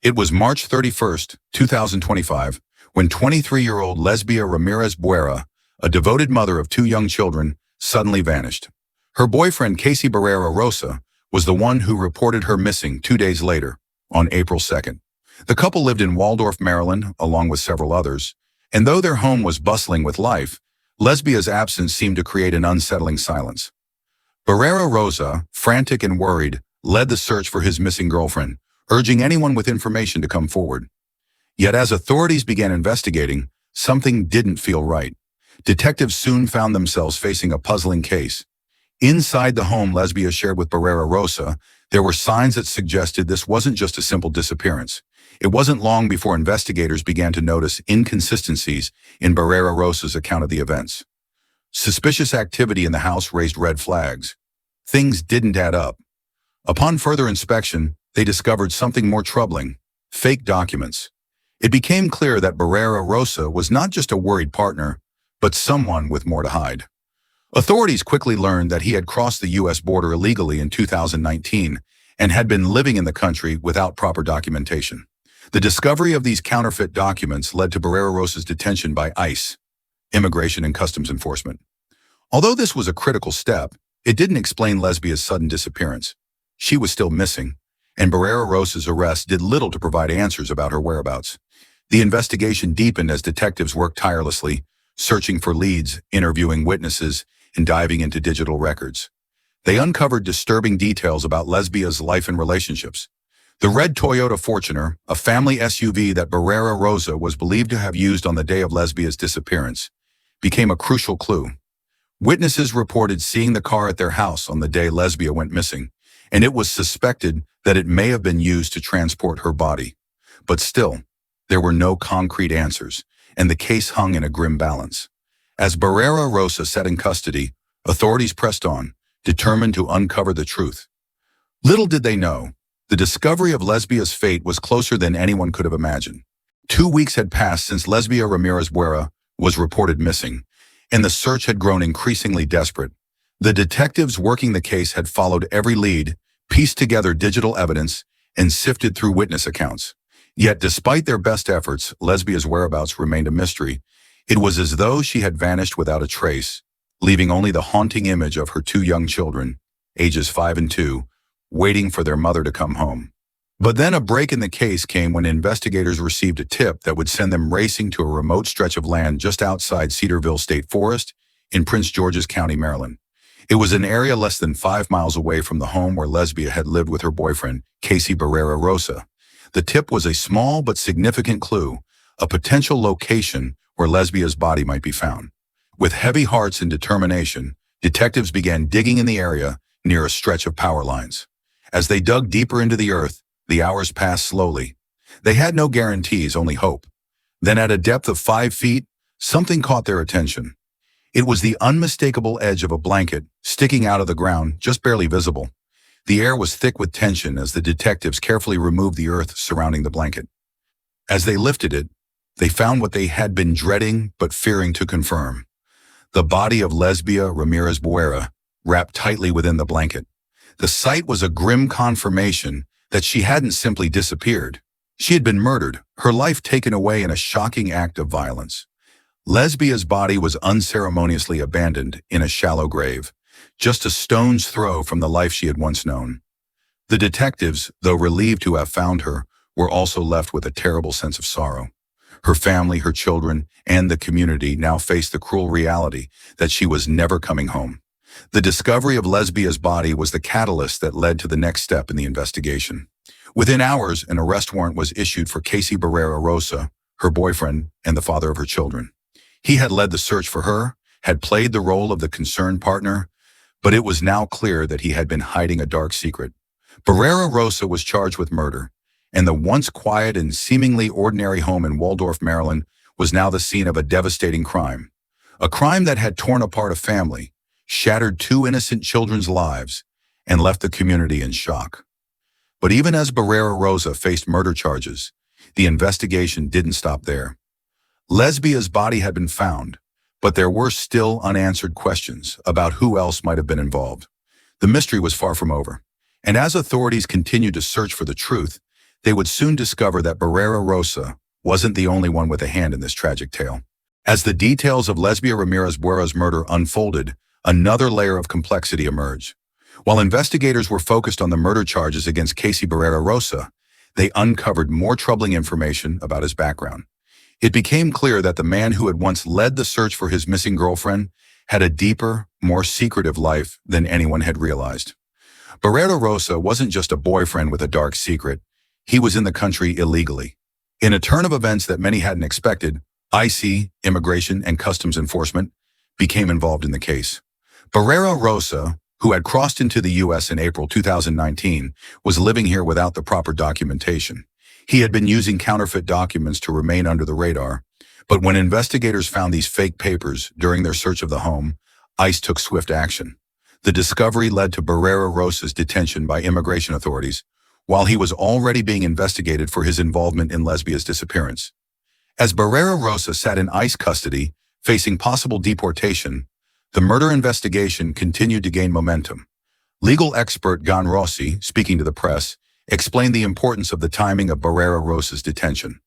It was March 31st, 2025, when 23-year-old Lesbia Ramirez Buera, a devoted mother of two young children, suddenly vanished. Her boyfriend, Barrera Rosa, was the one who reported her missing 2 days later, on April 2nd. The couple lived in Waldorf, Maryland, along with several others, and though their home was bustling with life, Lesbia's absence seemed to create an unsettling silence. Barrera Rosa, frantic and worried, led the search for his missing girlfriend, urging anyone with information to come forward. Yet as authorities began investigating, something didn't feel right. Detectives soon found themselves facing a puzzling case. Inside the home Lesbia shared with Barrera Rosa, there were signs that suggested this wasn't just a simple disappearance. It wasn't long before investigators began to notice inconsistencies in Barrera Rosa's account of the events. Suspicious activity in the house raised red flags. Things didn't add up. Upon further inspection, they discovered something more troubling: fake documents. It became clear that Barrera Rosa was not just a worried partner, but someone with more to hide. Authorities quickly learned that he had crossed the U.S. border illegally in 2019 and had been living in the country without proper documentation. The discovery of these counterfeit documents led to Barrera Rosa's detention by ICE, Immigration and Customs Enforcement. Although this was a critical step, it didn't explain Lesbia's sudden disappearance. She was still missing, and Barrera Rosa's arrest did little to provide answers about her whereabouts. The investigation deepened as detectives worked tirelessly, searching for leads, interviewing witnesses, and diving into digital records. They uncovered disturbing details about Lesbia's life and relationships. The red Toyota Fortuner, a family SUV that Barrera Rosa was believed to have used on the day of Lesbia's disappearance, became a crucial clue. Witnesses reported seeing the car at their house on the day Lesbia went missing, and it was suspected that it may have been used to transport her body. But still, there were no concrete answers, and the case hung in a grim balance. As Barrera Rosa sat in custody, authorities pressed on, determined to uncover the truth. Little did they know, the discovery of Lesbia's fate was closer than anyone could have imagined. 2 weeks had passed since Lesbia Ramirez Buera was reported missing, and the search had grown increasingly desperate. The detectives working the case had followed every lead, pieced together digital evidence, and sifted through witness accounts. Yet despite their best efforts, Lesbia's whereabouts remained a mystery. It was as though she had vanished without a trace, leaving only the haunting image of her two young children, ages 5 and 2, waiting for their mother to come home. But then a break in the case came when investigators received a tip that would send them racing to a remote stretch of land just outside Cedarville State Forest in Prince George's County, Maryland. It was an area less than 5 miles away from the home where Lesbia had lived with her boyfriend, Barrera Rosa. The tip was a small but significant clue, a potential location where Lesbia's body might be found. With heavy hearts and determination, detectives began digging in the area near a stretch of power lines. As they dug deeper into the earth, the hours passed slowly. They had no guarantees, only hope. Then at a depth of 5 feet, something caught their attention. It was the unmistakable edge of a blanket sticking out of the ground, just barely visible. The air was thick with tension as the detectives carefully removed the earth surrounding the blanket. As they lifted it, they found what they had been dreading but fearing to confirm: the body of Lesbia Ramirez Buera, wrapped tightly within the blanket. The sight was a grim confirmation that she hadn't simply disappeared. She had been murdered, her life taken away in a shocking act of violence. Lesbia's body was unceremoniously abandoned in a shallow grave, just a stone's throw from the life she had once known. The detectives, though relieved to have found her, were also left with a terrible sense of sorrow. Her family, her children, and the community now faced the cruel reality that she was never coming home. The discovery of Lesbia's body was the catalyst that led to the next step in the investigation. Within hours, an arrest warrant was issued for Barrera Rosa, her boyfriend, and the father of her children. He had led the search for her, had played the role of the concerned partner, but it was now clear that he had been hiding a dark secret. Barrera Rosa was charged with murder, and the once quiet and seemingly ordinary home in Waldorf, Maryland, was now the scene of a devastating crime. A crime that had torn apart a family, shattered 2 innocent children's lives, and left the community in shock. But even as Barrera Rosa faced murder charges, the investigation didn't stop there. Lesbia's body had been found, but there were still unanswered questions about who else might have been involved. The mystery was far from over, and as authorities continued to search for the truth, they would soon discover that Barrera Rosa wasn't the only one with a hand in this tragic tale. As the details of Lesbia Ramirez Buera's murder unfolded, another layer of complexity emerged. While investigators were focused on the murder charges against Casey Barrera Rosa, they uncovered more troubling information about his background. It became clear that the man who had once led the search for his missing girlfriend had a deeper, more secretive life than anyone had realized. Barrera Rosa wasn't just a boyfriend with a dark secret. He was in the country illegally. In a turn of events that many hadn't expected, IC, Immigration and Customs Enforcement, became involved in the case. Barrera Rosa, who had crossed into the U.S. in April 2019, was living here without the proper documentation. He had been using counterfeit documents to remain under the radar, but when investigators found these fake papers during their search of the home, ICE took swift action. The discovery led to Barrera Rosa's detention by immigration authorities, while he was already being investigated for his involvement in Lesbia's disappearance. As Barrera Rosa sat in ICE custody, facing possible deportation, the murder investigation continued to gain momentum. Legal expert Gan Rossi, speaking to the press, explained the importance of the timing of Barrera Rosa's detention.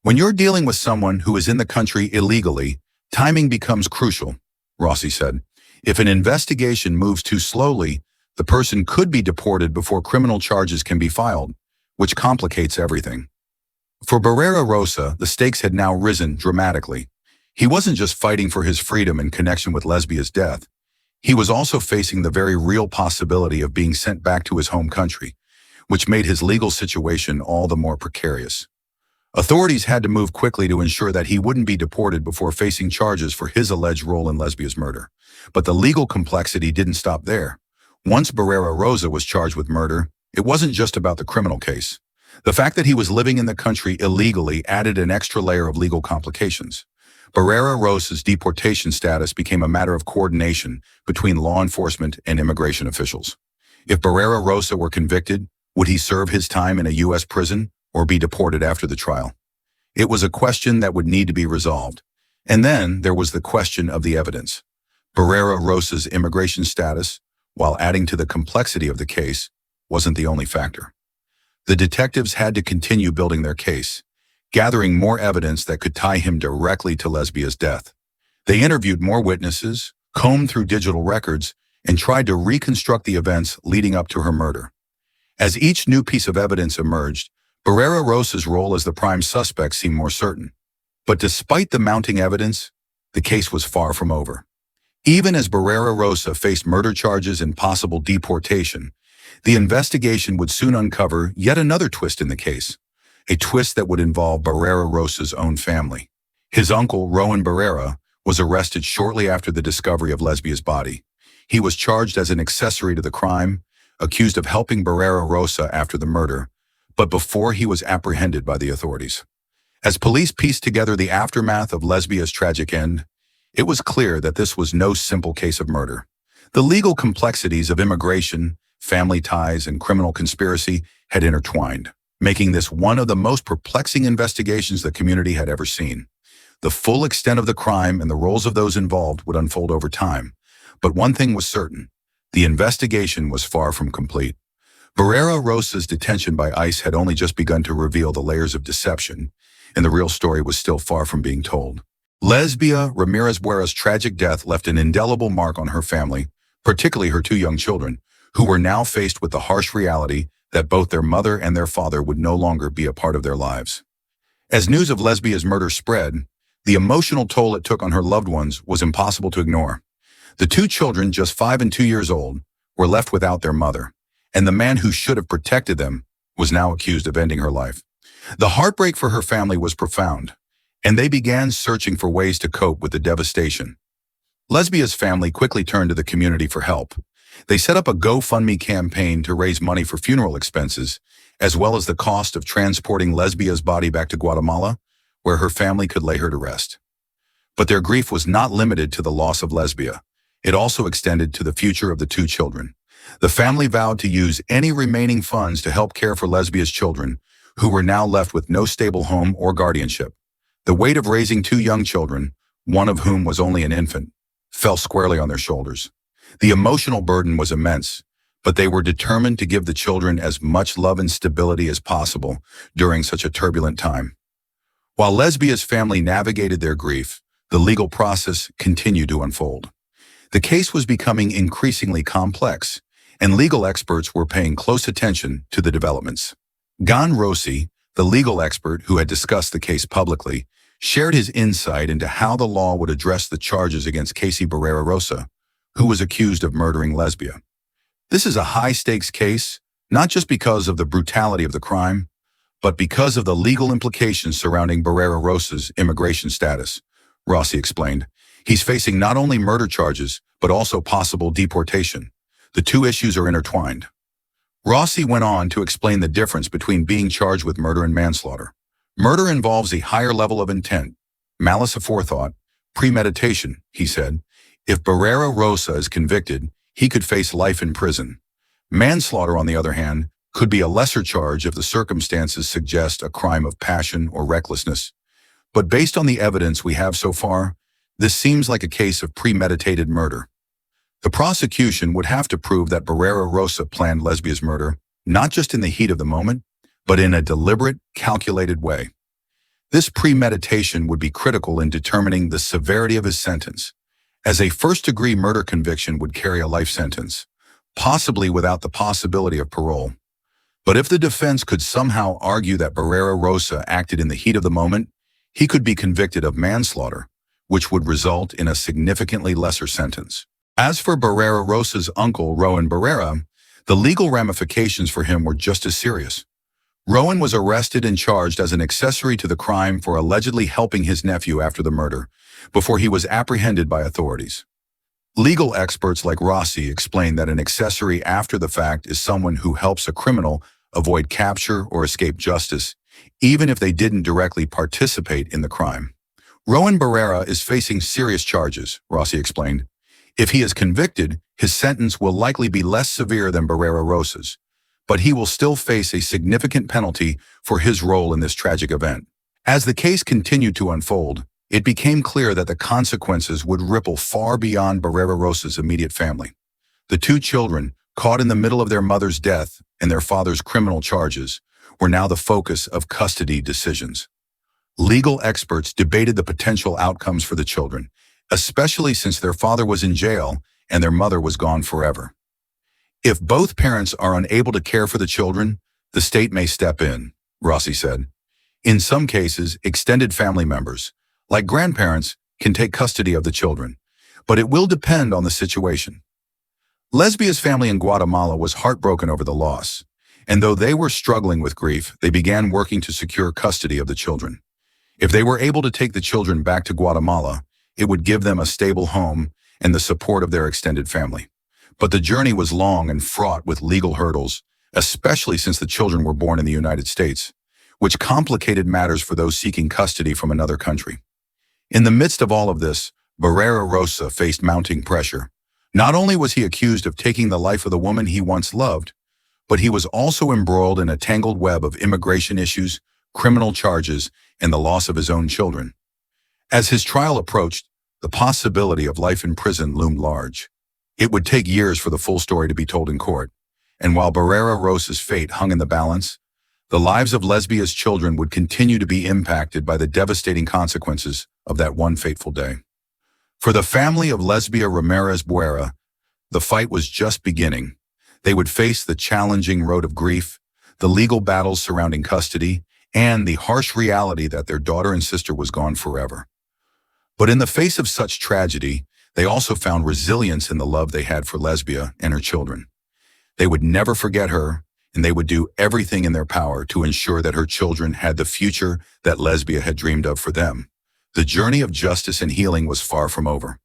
When you're dealing with someone who is in the country illegally, timing becomes crucial, Rossi said. If an investigation moves too slowly, the person could be deported before criminal charges can be filed, which complicates everything. For Barrera Rosa, the stakes had now risen dramatically. He wasn't just fighting for his freedom in connection with Lesbia's death. He was also facing the very real possibility of being sent back to his home country, which made his legal situation all the more precarious. Authorities had to move quickly to ensure that he wouldn't be deported before facing charges for his alleged role in Lesbia's murder. But the legal complexity didn't stop there. Once Barrera Rosa was charged with murder, it wasn't just about the criminal case. The fact that he was living in the country illegally added an extra layer of legal complications. Barrera Rosa's deportation status became a matter of coordination between law enforcement and immigration officials. If Barrera Rosa were convicted, would he serve his time in a U.S. prison or be deported after the trial? It was a question that would need to be resolved. And then there was the question of the evidence. Barrera Rosa's immigration status, while adding to the complexity of the case, wasn't the only factor. The detectives had to continue building their case, gathering more evidence that could tie him directly to Lesbia's death. They interviewed more witnesses, combed through digital records, and tried to reconstruct the events leading up to her murder. As each new piece of evidence emerged, Barrera Rosa's role as the prime suspect seemed more certain. But despite the mounting evidence, the case was far from over. Even as Barrera Rosa faced murder charges and possible deportation, the investigation would soon uncover yet another twist in the case, a twist that would involve Barrera Rosa's own family. His uncle, Rowan Barrera, was arrested shortly after the discovery of Lesbia's body. He was charged as an accessory to the crime, accused of helping Barrera Rosa after the murder, but before he was apprehended by the authorities. As police pieced together the aftermath of Lesbia's tragic end, it was clear that this was no simple case of murder. The legal complexities of immigration, family ties, and criminal conspiracy had intertwined, making this one of the most perplexing investigations the community had ever seen. The full extent of the crime and the roles of those involved would unfold over time, but one thing was certain: the investigation was far from complete. Barrera Rosa's detention by ICE had only just begun to reveal the layers of deception, and the real story was still far from being told. Lesbia Ramirez Buera's tragic death left an indelible mark on her family, particularly her two young children, who were now faced with the harsh reality that both their mother and their father would no longer be a part of their lives. As news of Lesbia's murder spread, the emotional toll it took on her loved ones was impossible to ignore. The two children, just 5 and 2 years old, were left without their mother, and the man who should have protected them was now accused of ending her life. The heartbreak for her family was profound, and they began searching for ways to cope with the devastation. Lesbia's family quickly turned to the community for help. They set up a GoFundMe campaign to raise money for funeral expenses, as well as the cost of transporting Lesbia's body back to Guatemala, where her family could lay her to rest. But their grief was not limited to the loss of Lesbia. It also extended to the future of the two children. The family vowed to use any remaining funds to help care for Lesbia's children, who were now left with no stable home or guardianship. The weight of raising two young children, one of whom was only an infant, fell squarely on their shoulders. The emotional burden was immense, but they were determined to give the children as much love and stability as possible during such a turbulent time. While Lesbia's family navigated their grief, the legal process continued to unfold. The case was becoming increasingly complex, and legal experts were paying close attention to the developments. Gan Rossi, the legal expert who had discussed the case publicly, shared his insight into how the law would address the charges against Casey Barrera Rosa, who was accused of murdering Lesbia. This is a high-stakes case, not just because of the brutality of the crime, but because of the legal implications surrounding Barrera Rosa's immigration status, Rossi explained. He's facing not only murder charges, but also possible deportation. The two issues are intertwined. Rossi went on to explain the difference between being charged with murder and manslaughter. Murder involves a higher level of intent, malice aforethought, premeditation, he said. If Barrera Rosa is convicted, he could face life in prison. Manslaughter, on the other hand, could be a lesser charge if the circumstances suggest a crime of passion or recklessness. But based on the evidence we have so far, this seems like a case of premeditated murder. The prosecution would have to prove that Barrera Rosa planned Lesbia's murder, not just in the heat of the moment, but in a deliberate, calculated way. This premeditation would be critical in determining the severity of his sentence, as a first-degree murder conviction would carry a life sentence, possibly without the possibility of parole. But if the defense could somehow argue that Barrera Rosa acted in the heat of the moment, he could be convicted of manslaughter, which would result in a significantly lesser sentence. As for Barrera Rosa's uncle, Rowan Barrera, the legal ramifications for him were just as serious. Rowan was arrested and charged as an accessory to the crime for allegedly helping his nephew after the murder, before he was apprehended by authorities. Legal experts like Rossi explain that an accessory after the fact is someone who helps a criminal avoid capture or escape justice, even if they didn't directly participate in the crime. Rowan Barrera is facing serious charges, Rossi explained. If he is convicted, his sentence will likely be less severe than Barrera Rosa's, but he will still face a significant penalty for his role in this tragic event. As the case continued to unfold, it became clear that the consequences would ripple far beyond Barrera Rosa's immediate family. The two children, caught in the middle of their mother's death and their father's criminal charges, were now the focus of custody decisions. Legal experts debated the potential outcomes for the children, especially since their father was in jail and their mother was gone forever. If both parents are unable to care for the children, the state may step in, Rossi said. In some cases, extended family members, like grandparents, can take custody of the children, but it will depend on the situation. Lesbia's family in Guatemala was heartbroken over the loss, and though they were struggling with grief, they began working to secure custody of the children. If they were able to take the children back to Guatemala, it would give them a stable home and the support of their extended family. But the journey was long and fraught with legal hurdles, especially since the children were born in the United States, which complicated matters for those seeking custody from another country. In the midst of all of this, Barrera Rosa faced mounting pressure. Not only was he accused of taking the life of the woman he once loved, but he was also embroiled in a tangled web of immigration issues, criminal charges, and the loss of his own children. As his trial approached, the possibility of life in prison loomed large. It would take years for the full story to be told in court, and while Barrera Rosa's fate hung in the balance, the lives of Lesbia's children would continue to be impacted by the devastating consequences of that one fateful day. For the family of Lesbia Ramirez Buera, the fight was just beginning. They would face the challenging road of grief, the legal battles surrounding custody, and the harsh reality that their daughter and sister was gone forever. But in the face of such tragedy, they also found resilience in the love they had for Lesbia and her children. They would never forget her, and they would do everything in their power to ensure that her children had the future that Lesbia had dreamed of for them. The journey of justice and healing was far from over.